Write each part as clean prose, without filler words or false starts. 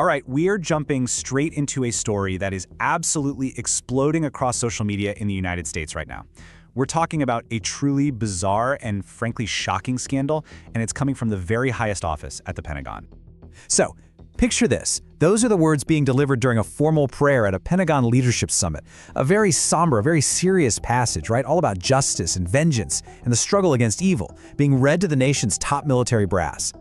All right, we are jumping straight into a story that is absolutely exploding across social media in the United States right now. We're talking about a truly bizarre and frankly shocking scandal, and it's coming from the very highest office at the Pentagon. So, picture this. Those are the words being delivered during a formal prayer at a Pentagon leadership summit. A very somber, very serious passage, right? All about justice and vengeance and the struggle against evil, being read to the nation's top military brass.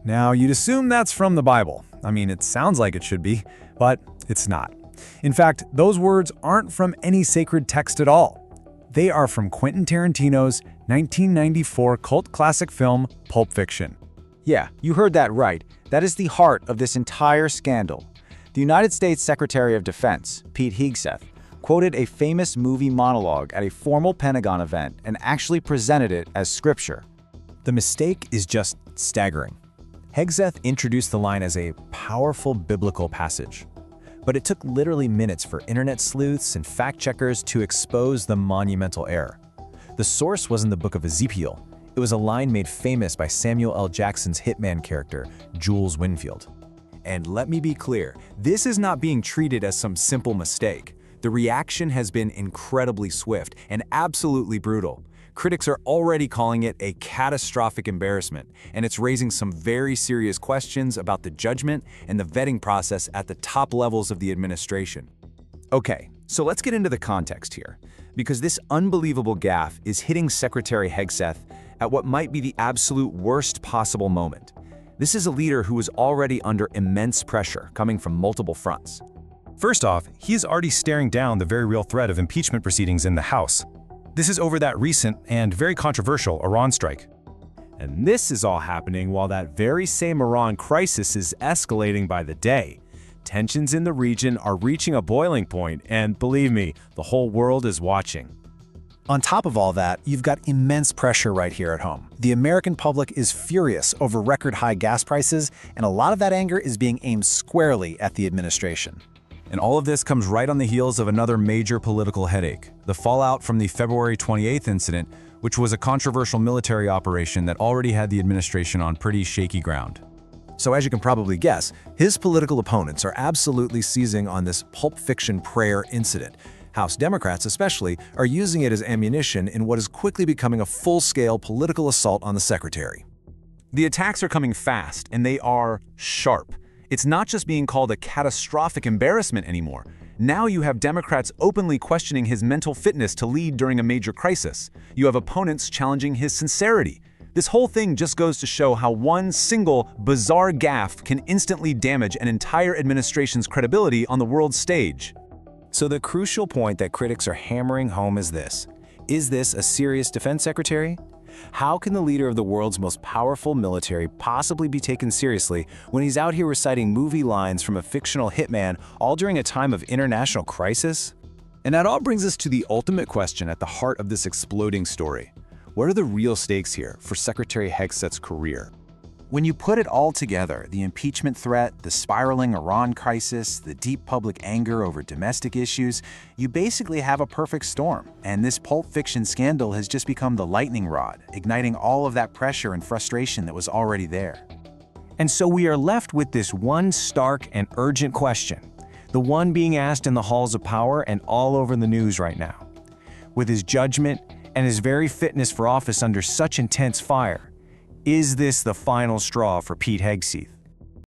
Now, you'd assume that's from the Bible. I mean, it sounds like it should be, but it's not. In fact, those words aren't from any sacred text at all. They are from Quentin Tarantino's 1994 cult classic film, Pulp Fiction. Yeah, you heard that right. That is the heart of this entire scandal. The United States Secretary of Defense, Pete Hegseth, quoted a famous movie monologue at a formal Pentagon event and actually presented it as scripture. The mistake is just staggering. Hegseth introduced the line as a powerful biblical passage. But it took literally minutes for internet sleuths and fact-checkers to expose the monumental error. The source wasn't the book of Ezekiel. It was a line made famous by Samuel L. Jackson's hitman character, Jules Winnfield. And let me be clear, this is not being treated as some simple mistake. The reaction has been incredibly swift and absolutely brutal. Critics are already calling it a catastrophic embarrassment, and it's raising some very serious questions about the judgment and the vetting process at the top levels of the administration. Okay, so let's get into the context here, because this unbelievable gaffe is hitting Secretary Hegseth at what might be the absolute worst possible moment. This is a leader who is already under immense pressure coming from multiple fronts. First off, he is already staring down the very real threat of impeachment proceedings in the House. This is over that recent and very controversial Iran strike. And this is all happening while that very same Iran crisis is escalating by the day. Tensions in the region are reaching a boiling point, and believe me, the whole world is watching. On top of all that, you've got immense pressure right here at home. The American public is furious over record-high gas prices, and a lot of that anger is being aimed squarely at the administration. And all of this comes right on the heels of another major political headache, the fallout from the February 28th incident, which was a controversial military operation that already had the administration on pretty shaky ground. So as you can probably guess, his political opponents are absolutely seizing on this Pulp Fiction prayer incident. House Democrats especially are using it as ammunition in what is quickly becoming a full-scale political assault on the secretary. The attacks are coming fast, and they are sharp. It's not just being called a catastrophic embarrassment anymore. Now you have Democrats openly questioning his mental fitness to lead during a major crisis. You have opponents challenging his sincerity. This whole thing just goes to show how one single, bizarre gaffe can instantly damage an entire administration's credibility on the world stage. So the crucial point that critics are hammering home is this. Is this a serious defense secretary? How can the leader of the world's most powerful military possibly be taken seriously when he's out here reciting movie lines from a fictional hitman, all during a time of international crisis? And that all brings us to the ultimate question at the heart of this exploding story. What are the real stakes here for Secretary Hegseth's career? When you put it all together, the impeachment threat, the spiraling Iran crisis, the deep public anger over domestic issues, you basically have a perfect storm. And this Pulp Fiction scandal has just become the lightning rod, igniting all of that pressure and frustration that was already there. And so we are left with this one stark and urgent question, the one being asked in the halls of power and all over the news right now. With his judgment and his very fitness for office under such intense fire, is this the final straw for Pete Hegseth?